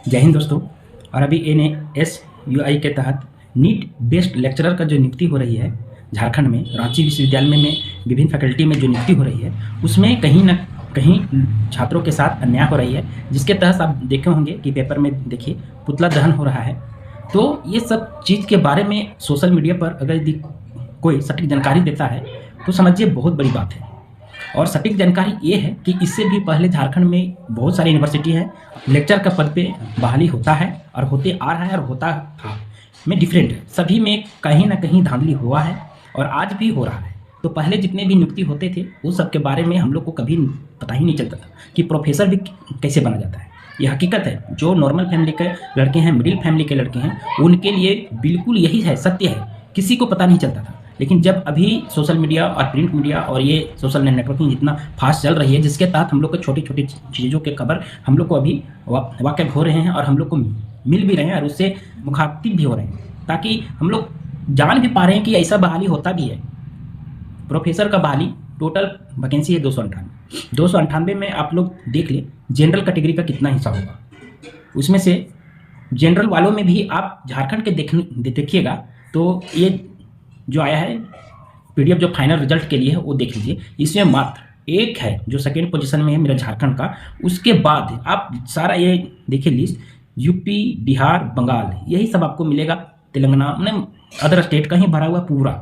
जय हिंद दोस्तों। और अभी NASUI के तहत नीट बेस्ड लेक्चरर का जो नियुक्ति हो रही है झारखंड में, रांची विश्वविद्यालय में विभिन्न फैकल्टी में जो नियुक्ति हो रही है, उसमें कहीं ना कहीं छात्रों के साथ अन्याय हो रही है, जिसके तहत आप देखे होंगे कि पेपर में देखिए पुतला दहन हो रहा है। तो ये सब चीज़ के बारे में सोशल मीडिया पर अगर यदि कोई सटीक जानकारी देता है तो समझिए बहुत बड़ी बात है। और सटीक जानकारी ये है कि इससे भी पहले झारखंड में बहुत सारी यूनिवर्सिटी है, लेक्चर का पद पे बहाली होता है और होते आ रहा है और होता था में डिफरेंट है। सभी में कहीं ना कहीं धांधली हुआ है और आज भी हो रहा है। तो पहले जितने भी नियुक्ति होते थे उस सब के बारे में हम लोग को कभी पता ही नहीं चलता था कि प्रोफेसर भी कैसे बना जाता है। ये हकीकत है। जो नॉर्मल फैमिली के लड़के हैं, मिडिल फैमिली के लड़के हैं, उनके लिए बिल्कुल यही है, सत्य है, किसी को पता नहीं चलता था। लेकिन जब अभी सोशल मीडिया और प्रिंट मीडिया और ये सोशल नेटवर्किंग इतना फास्ट चल रही है, जिसके तहत हम लोग को छोटी छोटी चीज़ों के खबर हम लोग को अभी वाकिफ हो रहे हैं और हम लोग को मिल भी रहे हैं और उससे मुखातिब भी हो रहे हैं, ताकि हम लोग जान भी पा रहे हैं कि ऐसा बहाली होता भी है। प्रोफेसर का बहाली टोटल वैकेंसी है 298 में आप लोग देख लें जनरल कैटेगरी का कितना हिस्सा होगा। उसमें से जनरल वालों में भी आप झारखंड के देखिएगा तो ये जो आया है PDF जो फाइनल रिजल्ट के लिए है वो देख लीजिए। इसमें मात्र एक है जो सेकेंड पोजीशन में है मेरा झारखंड का। उसके बाद आप सारा ये देखिए लिस्ट, यूपी, बिहार, बंगाल, यही सब आपको मिलेगा। तेलंगाना में अदर स्टेट का ही भरा हुआ पूरा।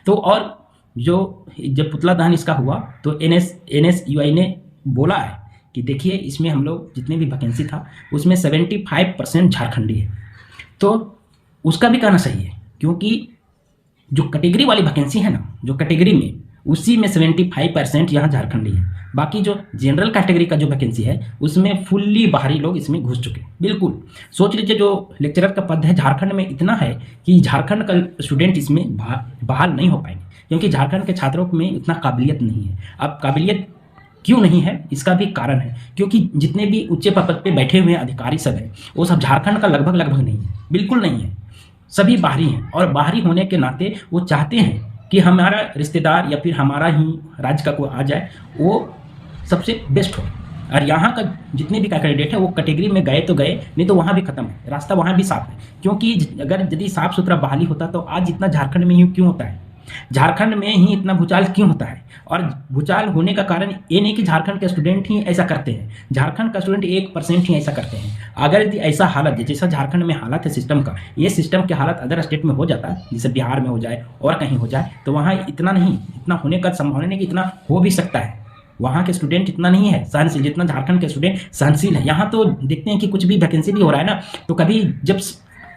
तो और जो जब पुतला दहन इसका हुआ तो NASUI ने बोला है कि देखिए इसमें हम लोग जितने भी वैकेंसी था उसमें 75% झारखंडी है। तो उसका भी कहना सही है, क्योंकि जो कैटेगरी वाली वैकेंसी है ना, जो कैटेगरी में, उसी में 75% यहाँ झारखंडी है। बाकी जो जनरल कैटेगरी का जो वैकेंसी है उसमें फुल्ली बाहरी लोग इसमें घुस चुके। बिल्कुल सोच लीजिए जो लेक्चरर का पद है झारखंड में इतना है कि झारखंड का स्टूडेंट इसमें बहाल नहीं हो पाएंगे, क्योंकि झारखंड के छात्रों में इतना काबिलियत नहीं है। अब काबिलियत क्यों नहीं है इसका भी कारण है, क्योंकि जितने भी उच्च पद पे बैठे हुए अधिकारी सब हैं वो सब झारखंड का लगभग नहीं है, बिल्कुल नहीं है, सभी बाहरी हैं। और बाहरी होने के नाते वो चाहते हैं कि हमारा रिश्तेदार या फिर हमारा ही राज्य का कोई आ जाए, वो सबसे बेस्ट हो। और यहाँ का जितने भी कैंडिडेट है वो कैटेगरी में गए तो गए, नहीं तो वहाँ भी खत्म है, रास्ता वहाँ भी साफ है। क्योंकि अगर यदि साफ सुथरा बहाली होता तो आज इतना झारखंड में ही क्यों होता है, झारखंड में ही इतना भूचाल क्यों होता है। और भूचाल होने का कारण ये नहीं कि झारखंड के स्टूडेंट ही ऐसा करते हैं, झारखंड का स्टूडेंट 1% ही ऐसा करते हैं। अगर यदि ऐसा हालत जैसा झारखंड में हालत है सिस्टम का, ये सिस्टम के हालत अदर स्टेट में हो जाता है, जैसे बिहार में हो जाए और कहीं हो जाए, तो वहाँ इतना नहीं, इतना होने का संभावना नहीं कि इतना हो भी सकता है। वहाँ के स्टूडेंट इतना नहीं है सहनशील जितना झारखंड के स्टूडेंट सहनशील है। यहाँ तो देखते हैं कि कुछ भी वैकेंसी भी हो रहा है ना, तो कभी जब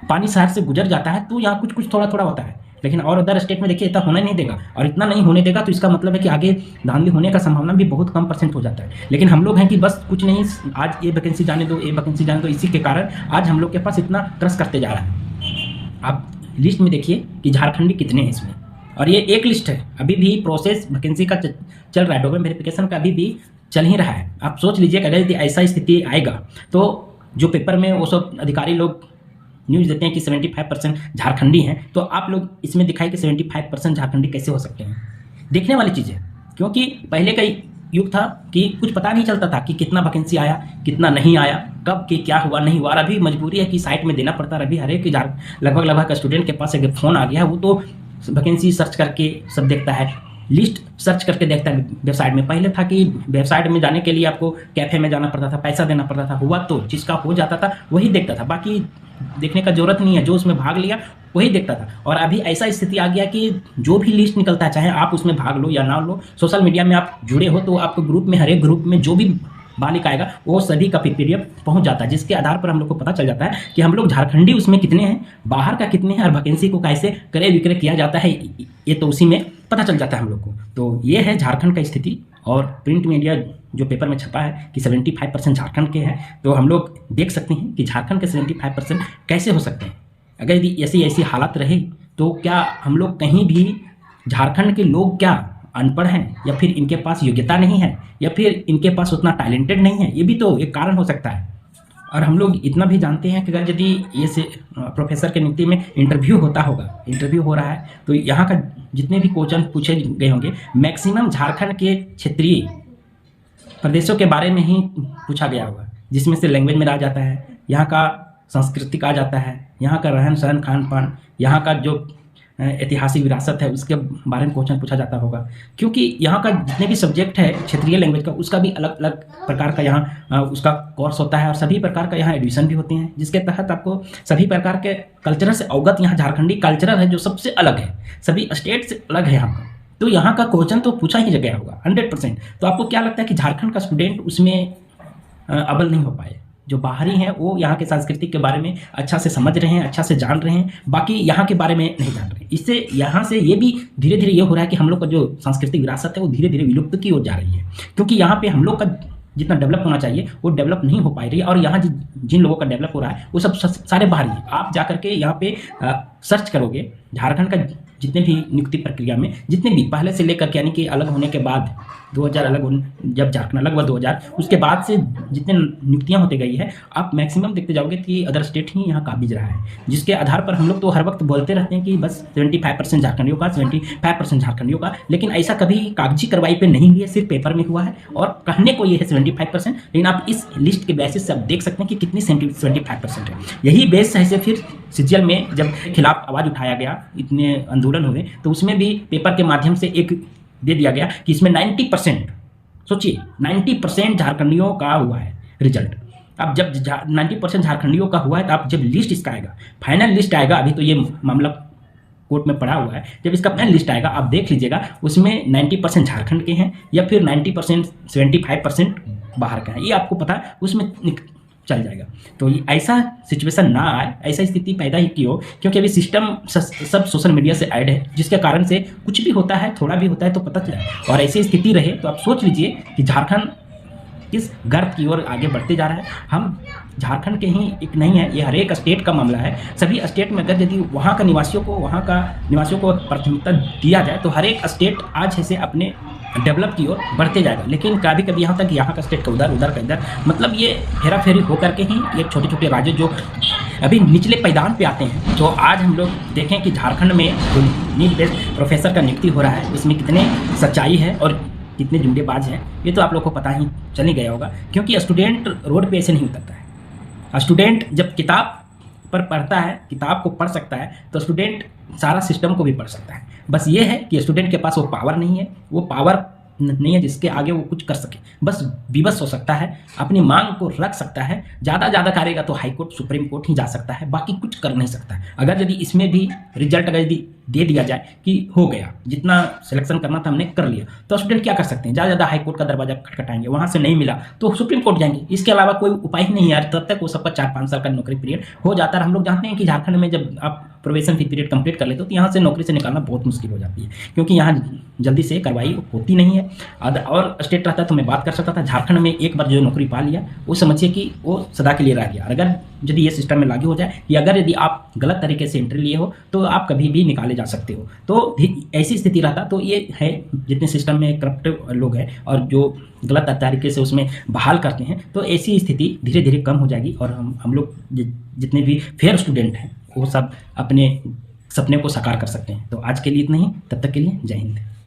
पानी शहर से गुजर जाता है तो यहाँ कुछ थोड़ा थोड़ा होता है, लेकिन और अदर स्टेट में देखिए इतना होने नहीं देगा। और इतना नहीं होने देगा तो इसका मतलब है कि आगे धांधली होने का संभावना भी बहुत कम % हो जाता है। लेकिन हम लोग हैं कि बस कुछ नहीं, आज ये वैकेंसी जाने दो, ये वैकेंसी जाने दो, इसी के कारण आज हम लोग के पास इतना क्रश करते जा रहा है। आप लिस्ट में देखिए कि झारखंडी कितने हैं इसमें, और ये एक लिस्ट है, अभी भी प्रोसेस वैकेंसी का चल रहा है, डॉक्यूमेंट वेरिफिकेशन का अभी भी चल ही रहा है। आप सोच लीजिए कि अगर यदि ऐसा स्थिति आएगा तो जो पेपर में वो सब अधिकारी लोग न्यूज़ देते हैं कि 75% झारखंडी हैं, तो आप लोग इसमें दिखाए कि 75% झारखंडी कैसे हो सकते हैं। देखने वाली चीज़ है, क्योंकि पहले का युग था कि कुछ पता नहीं चलता था कि कितना वैकेंसी आया, कितना नहीं आया, कब के क्या हुआ नहीं हुआ। और अभी मजबूरी है कि साइट में देना पड़ता है। अभी हर एक लगभग का स्टूडेंट के पास अगर फ़ोन आ गया है वो तो वैकेंसी सर्च करके सब देखता है, लिस्ट सर्च करके देखता है वेबसाइट में। पहले था कि वेबसाइट में जाने के लिए आपको कैफे में जाना पड़ता था, पैसा देना पड़ता था, हुआ तो जिसका हो जाता था वही देखता था, बाकी देखने का जरूरत नहीं है, जो उसमें भाग लिया वही देखता था। और अभी ऐसा स्थिति आ गया कि जो भी लिस्ट निकलता है, चाहे आप उसमें भाग लो या ना लो, सोशल मीडिया में आप जुड़े हो तो आपको ग्रुप में, हर एक ग्रुप में जो भी बालिक आएगा वो सभी का PDF पहुंच जाता है, जिसके आधार पर हम लोग को पता चल जाता है कि हम लोग झारखंडी उसमें कितने हैं, बाहर का कितने हैं, और वैकेंसी को कैसे क्रय विक्रय किया जाता है, ये तो उसी में पता चल जाता है हम लोग को। तो ये है झारखंड का स्थिति। और प्रिंट मीडिया जो पेपर में छपा है कि 75% झारखंड के हैं, तो हम लोग देख सकते हैं कि झारखंड के 75% कैसे हो सकते हैं। अगर यदि ऐसी हालत रहे तो क्या हम लोग कहीं भी, झारखंड के लोग क्या अनपढ़ हैं, या फिर इनके पास योग्यता नहीं है, या फिर इनके पास उतना टैलेंटेड नहीं है, ये भी तो एक कारण हो सकता है। और हम लोग इतना भी जानते हैं कि अगर यदि ये से प्रोफेसर के नियुक्ति में इंटरव्यू हो रहा है तो यहाँ का जितने भी क्वेश्चन पूछे गए होंगे मैक्सिमम झारखंड के क्षेत्रीय प्रदेशों के बारे में ही पूछा गया होगा, जिसमें से लैंग्वेज में आ जाता है, यहाँ का सांस्कृतिक आ जाता है, यहाँ का रहन सहन खान पान, यहाँ का जो ऐतिहासिक विरासत है उसके बारे में क्वेश्चन पूछा जाता होगा, क्योंकि यहाँ का जितने भी सब्जेक्ट है क्षेत्रीय लैंग्वेज का उसका भी अलग अलग प्रकार का यहाँ उसका कोर्स होता है और सभी प्रकार का यहाँ एडमिशन भी होते हैं, जिसके तहत आपको सभी प्रकार के कल्चरल से अवगत यहाँ झारखंडी कल्चरल है जो सबसे अलग है, सभी स्टेट से अलग है यहाँ का। तो यहाँ का क्वेश्चन तो पूछा ही गया होगा 100%। तो आपको क्या लगता है कि झारखंड का स्टूडेंट उसमें अव्वल नहीं हो पाए? जो बाहरी हैं वो यहाँ के सांस्कृतिक के बारे में अच्छा से समझ रहे हैं, अच्छा से जान रहे हैं, बाकी यहाँ के बारे में नहीं जान रहे। इससे यहाँ से ये भी धीरे धीरे ये हो रहा है कि हम लोग का जो सांस्कृतिक विरासत है वो धीरे धीरे विलुप्त की ओर जा रही है, क्योंकि यहाँ पे हम लोग का जितना डेवलप होना चाहिए वो डेवलप नहीं हो पा रही है। और यहाँ जिन लोगों का डेवलप हो रहा है वो सब सारे बाहरी हैं। आप जा करके यहाँ पे सर्च करोगे झारखंड का जितने भी नियुक्ति प्रक्रिया में जितने भी पहले से लेकर के यानी कि अलग होने के बाद 2000 अलग जब झारखंड अलग हुआ 2000 उसके बाद से जितने नियुक्तियां होती गई है आप मैक्सिमम देखते जाओगे कि अदर स्टेट ही यहाँ काबिज रहा है, जिसके आधार पर हम लोग तो हर वक्त बोलते रहते हैं कि बस 75% झारखंडियों का 75% झारखंडियों का, लेकिन ऐसा कभी कागजी कार्रवाई पे नहीं हुई है, सिर्फ पेपर में हुआ है। और कहने को ये है 75%, लेकिन आप इस लिस्ट के बेसिस से आप देख सकते हैं कि कितनी 75% है। यही बेस है से फिर सीजीएल में जब खिलाफ आवाज़ उठाया गया, इतने आंदोलन हुए, तो उसमें भी पेपर के माध्यम से एक दे दिया गया कि इसमें 90%, सोचिए 90% झारखंडियों का हुआ है रिजल्ट। अब जब 90% झारखंडियों का हुआ है तो आप जब लिस्ट इसका आएगा, फाइनल लिस्ट आएगा, अभी तो ये मामला कोर्ट में पड़ा हुआ है, जब इसका फाइनल लिस्ट आएगा आप देख लीजिएगा उसमें 90% झारखंड के हैं या फिर 90% 75% बाहर का है, ये आपको पता है उसमें चल जाएगा। तो ऐसा सिचुएशन ना आए, ऐसा स्थिति पैदा ही क्यों, क्योंकि अभी सिस्टम सब सोशल मीडिया से ऐड है, जिसके कारण से कुछ भी होता है, थोड़ा भी होता है तो पता चला। और ऐसी स्थिति रहे तो आप सोच लीजिए कि झारखंड किस गर्त की ओर आगे बढ़ते जा रहा है। हम झारखंड के ही एक नहीं है, ये हर एक स्टेट का मामला है। सभी स्टेट में अगर यदि वहाँ का निवासियों को प्राथमिकता दिया जाए तो हर एक स्टेट आज ऐसे अपने डेवलप की ओर बढ़ते जाएगा। लेकिन कभी कभी यहाँ तक यहाँ का स्टेट का उधर का इधर, मतलब ये हेरा फेरी होकर के ही ये छोटे छोटे राज्य जो अभी निचले पैदान पे आते हैं, जो आज हम लोग देखें कि झारखंड में जो नीट बेस्ड प्रोफेसर का नियुक्ति हो रहा है उसमें कितने सच्चाई है और कितने जुमलेबाज हैं, ये तो आप लोग को पता ही चल ही गया होगा। क्योंकि स्टूडेंट रोड पे ऐसे नहीं उतरता है। स्टूडेंट जब किताब पर पढ़ता है, किताब को पढ़ सकता है, तो स्टूडेंट सारा सिस्टम को भी पढ़ सकता है। बस ये है कि स्टूडेंट के पास वो पावर नहीं है, वो पावर नहीं है जिसके आगे वो कुछ कर सके। बस विवश हो सकता है, अपनी मांग को रख सकता है, ज़्यादा करेगा तो हाई कोर्ट सुप्रीम कोर्ट ही जा सकता है, बाकी कुछ कर नहीं सकता है। अगर यदि इसमें भी रिजल्ट अगर यदि दे दिया जाए कि हो गया, जितना सिलेक्शन करना था हमने कर लिया, तो स्टूडेंट क्या कर सकते हैं? ज़्यादा हाई कोर्ट का दरवाजा खटखटाएंगे, वहाँ से नहीं मिला तो सुप्रीम कोर्ट जाएंगे। इसके अलावा कोई उपाय ही नहीं है। तब तक वो सबका 4-5 साल का नौकरी पीरियड हो जाता है। हम लोग जानते हैं कि झारखंड में जब आप प्रोबेशन फ्री पीरियड कंप्लीट कर लेते हो तो यहाँ से नौकरी से निकालना बहुत मुश्किल हो जाती है, क्योंकि यहाँ जल्दी से कार्रवाई होती नहीं है। और स्टेट रहता तो मैं बात कर सकता था। झारखंड में एक बार जो नौकरी पा लिया वो समझिए कि वो सदा के लिए रह गया। अगर यदि ये सिस्टम में लागू हो जाए कि अगर यदि आप गलत तरीके से एंट्री लिए हो तो आप कभी भी निकाले जा सकते हो, तो ऐसी स्थिति रहता। तो ये है जितने सिस्टम में करप्ट लोग हैं और जो गलत तरीके से उसमें बहाल करते हैं, तो ऐसी स्थिति धीरे धीरे कम हो जाएगी और हम लोग जितने भी फेयर स्टूडेंट हैं वो सब अपने सपने को साकार कर सकते हैं। तो आज के लिए इतना ही, तब तक के लिए जय हिंद।